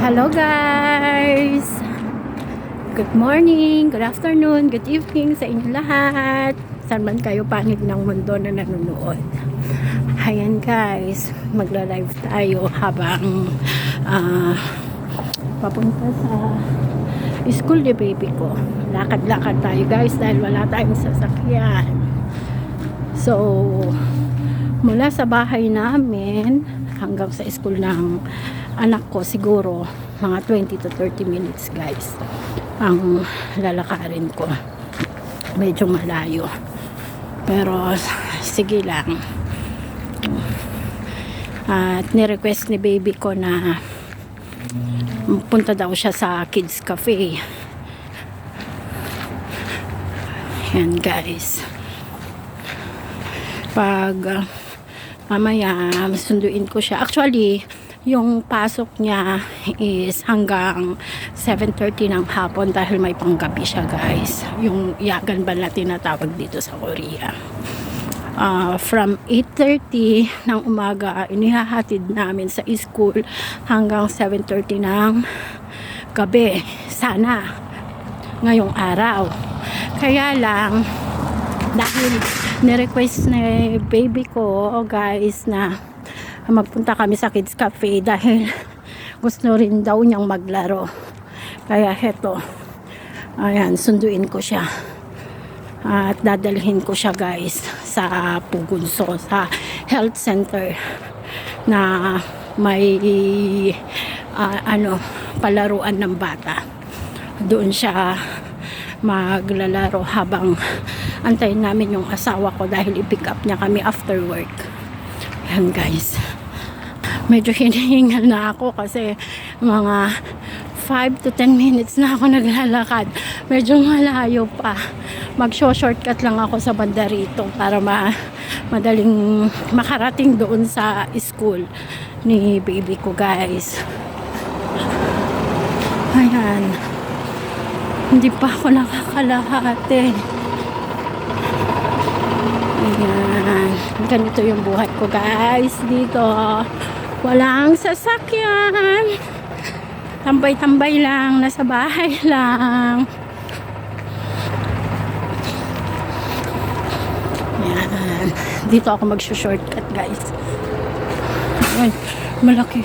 Hello guys! Good morning, good afternoon, good evening sa inyo lahat. Saan man kayo panig ng mundo na nanonood. Ayan guys, magla-live tayo habang papunta sa school ni baby ko. Lakad-lakad tayo guys dahil wala tayong sasakyan. So, mula sa bahay namin hanggang sa school ng anak ko siguro mga 20 to 30 minutes guys ang lalakarin ko. Medyo malayo pero sige lang. At ni-request ni baby ko na punta daw siya sa kids cafe. Yan guys, pag mamaya sunduin ko siya. Actually yung pasok niya is hanggang 7:30 ng hapon dahil may panggabi siya guys. Yung yagan ba na tinatawag dito sa Korea. From 8:30 ng umaga inihahatid namin sa school hanggang 7:30 ng gabi. Sana ngayong araw. Kaya lang dahil ni-request ni baby ko guys na magpunta kami sa kids cafe dahil gusto rin daw niyang maglaro. Kaya heto, ayan, sunduin ko siya at dadalhin ko siya guys sa Pugunso, sa health center na may palaruan ng bata. Doon siya maglalaro habang antayin namin yung asawa ko dahil i-pick up niya kami after work. Ayan guys, medyo hinihingal na ako kasi mga 5 to 10 minutes na ako naglalakad. Medyo malayo pa. Mag-shortcut lang ako sa banda rito para madaling makarating doon sa school ni baby ko guys. Ayan, hindi pa ako nakakalahati. Ayan, ganito yung buhay ko guys dito. Walang sasakyan, tambay-tambay lang, nasa bahay lang. Ayan, dito ako mag-shortcut guys. Ayan, malaki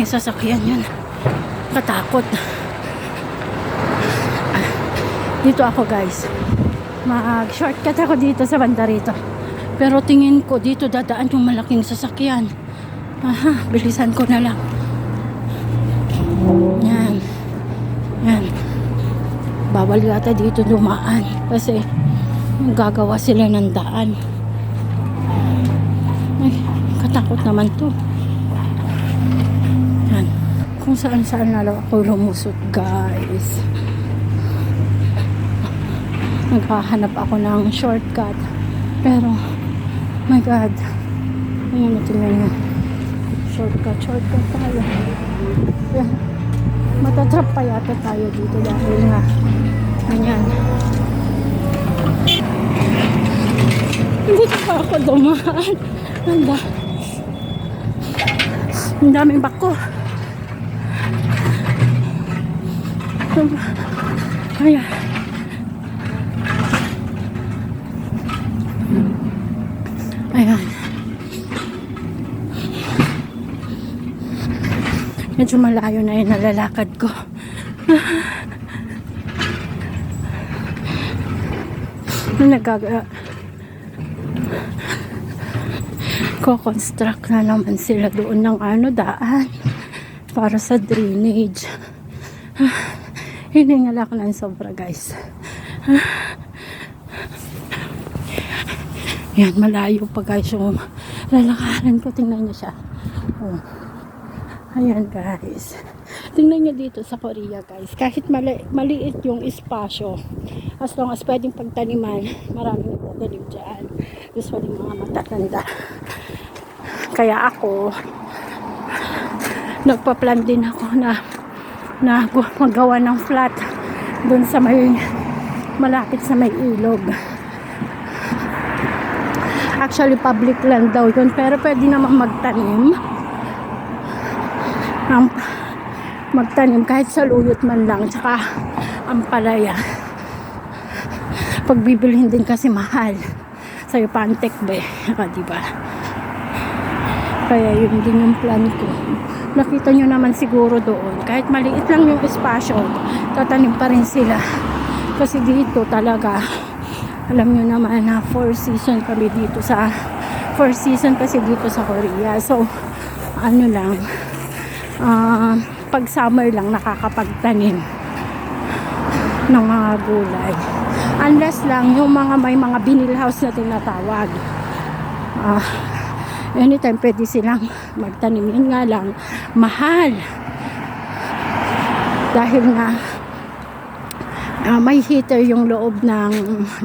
sasakyan yun, katakot. Dito ako guys, mag-shortcut ako dito sa banda rito. Pero tingin ko dito dadaan yung malaking sasakyan. Aha, bilisan ko na lang. Yan. Yan. Bawal yata dito dumaan kasi gagawa sila ng daan. Ay, katakot naman to. Yan. Kung saan na lang ako lumusot guys. Naghahanap ako ng shortcut. Pero, my God. Ayan, tingnan nyo. Shortcut tayo. Ayan. Matatrap pa yata tayo dito dahil nga. Ayan. Hindi pa ako dumaan. Ang daming bako. Ayan. Ayan. Medyo malayo na yung nalalakad ko. Ko-construct na naman sila doon ng daan para sa drainage. Hiningal ako ng sobra guys. Yan, malayo pa guys yung lalakaran ko. Tingnan niyo siya. Oh. Ayan guys. Tingnan niyo dito sa Korea guys. Kahit maliit yung espasyo, as long as pwedeng pagtaniman, maraming nagtatanim dyan. Usually mga matatanda. Kaya ako, nagpa-plan din ako na magawa ng flat dun sa may malapit sa may ilog. Actually public land daw yun, pero pwede naman magtanim magtanim kahit sa luyot man lang, tsaka ampalaya. Pagbibilhin din kasi mahal sa'yo pantek be, diba? Kaya yun din yung plan ko. Nakita nyo naman siguro doon, kahit maliit lang yung espasyo, tatanim pa rin sila. Kasi dito talaga, alam nyo naman na 4 season kami dito sa 4 season kasi dito sa Korea. So ano lang, pag summer lang nakakapagtanim ng mga gulay, unless lang yung mga may mga binil house na tinatawag, anytime pwede silang magtanim. Yun nga lang, mahal dahil nga may heater yung loob ng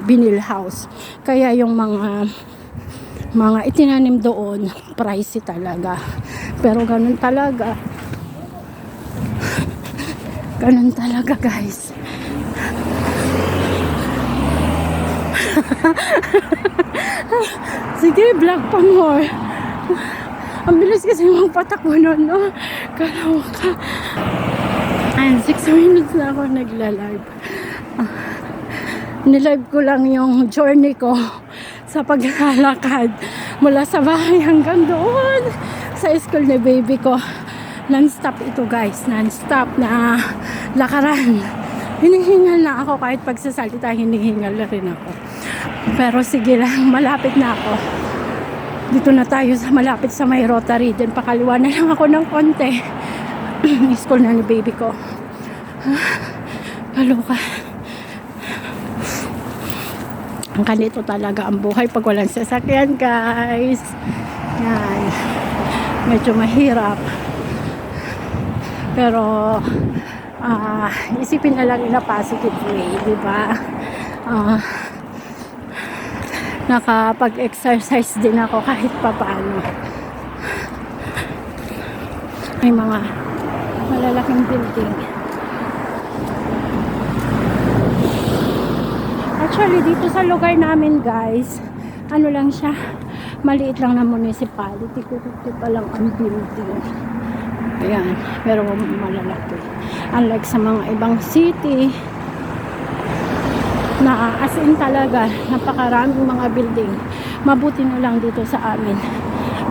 binil house, kaya yung mga itinanim doon pricey talaga. Pero ganun talaga guys. Sige, vlog pa more. Ang bilis kasi magpatakbo nun, no? Kalawa ka. Ayan, 6 minutes na ako nagla-live. Nilive ko lang yung journey ko sa paglalakad mula sa bahay hanggang doon sa school ni baby ko. Non-stop ito guys, non-stop na lakaran. Hinihingal na ako, kahit pagsasalita hinihingal na rin ako. Pero sige lang, malapit na ako. Dito na tayo sa malapit sa may Rotary. Then pakaliwa na lang ako ng konti. School na ni baby ko. Kaloka. Ang ganito talaga ang buhay pag walang sasakyan guys. Yan. Medyo mahirap. Pero isipin na lang in a positive way, di ba? Nakapag-exercise din ako kahit papaano. May mga malalaking building. Actually, dito sa lugar namin guys, ano lang siya, maliit lang na municipality. Kukuti pa lang ang building. Ayan, pero malalaki. Unlike sa mga ibang city, na as in talaga, napakaraming mga building. Mabuti na lang dito sa amin.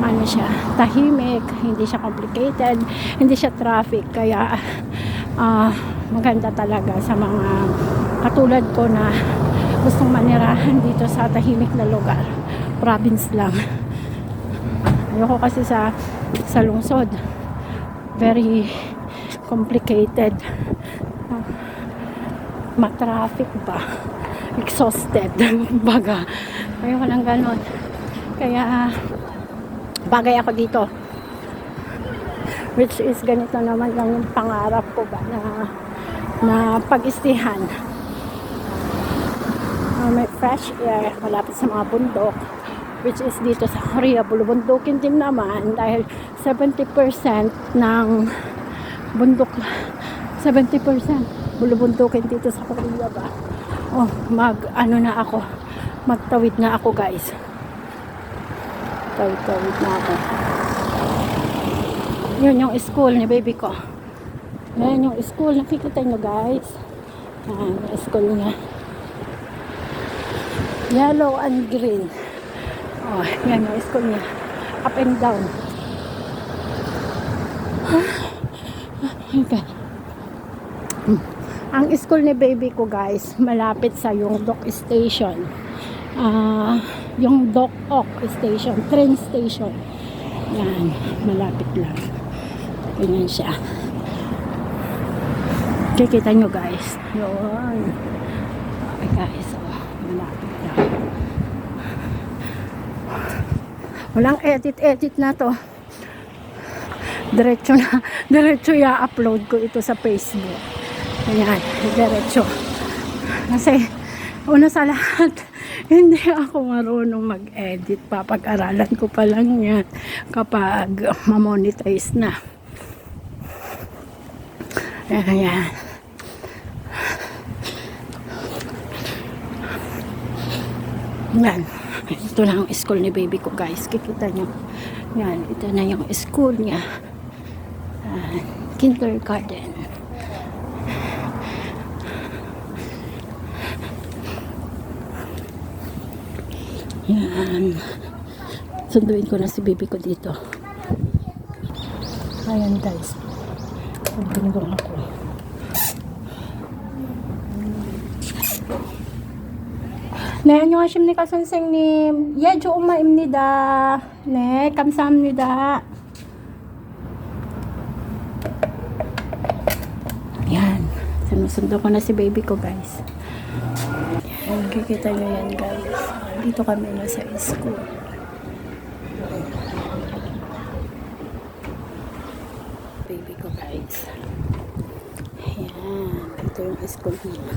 Ano siya, tahimik, hindi siya complicated, hindi siya traffic. Kaya, maganda talaga sa mga katulad ko na gustong manirahan dito sa tahimik na lugar. Province lang. Ayoko kasi sa lungsod. Very complicated. Matraffic ba? Exhausted. Baga. Ayoko lang ganon. Kaya, bagay ako dito. Which is, ganito naman lang yung pangarap ko ba na pag-istihan. May fresh air, malapit sa mga bundok. Which is dito sa Korea, bulubundukin din naman dahil 70% ng bundok, 70% bulubundukin dito sa Korea ba. Magtawid na ako guys. Tawid na ako. Yun yung school ni baby ko. Yan yung school, nakikita nyo guys. Yung school niya. Yellow and green. Yan yung school niya. Up and down. Okay. Ang school ni baby ko guys, malapit sa yung dock station. Yung dock station, train station. Yan, malapit lang. Ganyan siya. Kikita nyo guys. Yun. Okay guys, malapit lang. Walang edit na to. Diretso i-upload ko ito sa Facebook. Ayan, diretso. Kasi, una sa lahat, hindi ako marunong mag-edit. Papag-aralan ko pa lang yan kapag ma-monetize na. Ayan. Yan. Ito na ang school ni baby ko guys. Kikita nyo. Yan. Ito na yung school niya. kindergarten. Yan. Sunduin ko na si baby ko dito. Ayan guys. Pagdunggong ako. 네, 안녕하십니까 선생님. 예, 조엄마입니다. 네, 감사합니다. Yan. Sinusundo ko na si baby ko guys. Yan, kikita nyo yan guys. Dito kami na sa school. Baby ko guys. Yan. Ito yung school niya.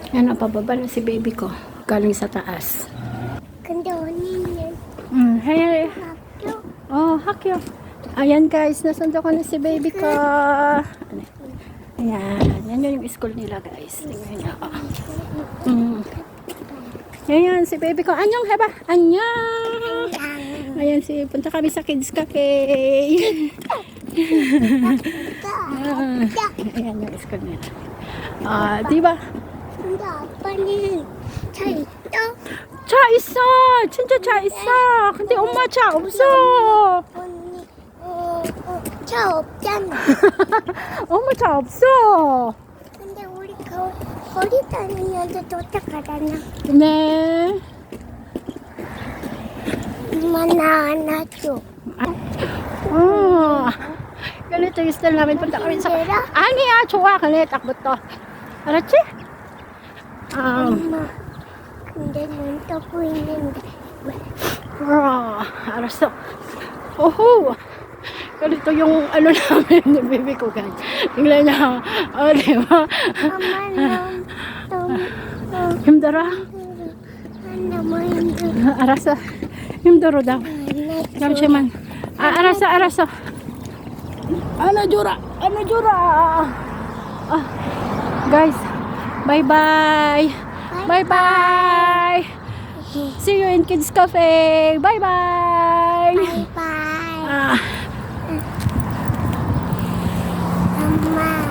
Yan, pababa na si baby ko. Galing sa taas. 근데 언니는 Hey. 학교 Oh, hakyo. Ayan guys, nasundo ko na si baby ko. Ayan, yan yung school nila guys. Tingnan nyo. Ayan, si baby ko. Anyong heba. Anyong. Ayan, punta kami sa Kids Cafe. Ayan yung school nila. Diba? 근데 아빠는 차 있어? 차 있어. 진짜 차 있어. 근데 엄마 차 없어. 언니 차 없잖아. 엄마 차 없어. 근데 우리 거리 다니면서 도착하잖아. 네. 엄마 나 안아줘. Ganito yung style namin. Punta kami sa... 힘들어? 아니야, 좋아. 그래, 딱 붙어. 알았지? 엄마 근데 눈 떠고 있는데 알았어. 오호. Ganito yung ano namin ni baby ko guys. Tingnan niya. Diba? 엄마 너무 힘들어? 너무 힘들어. 알았어. 힘들어 daw. 잠시만. 알았어. 안아줘라. Guys, bye-bye. Bye-bye. See you in Kids Cafe. Bye-bye. 바이바이. 엄마.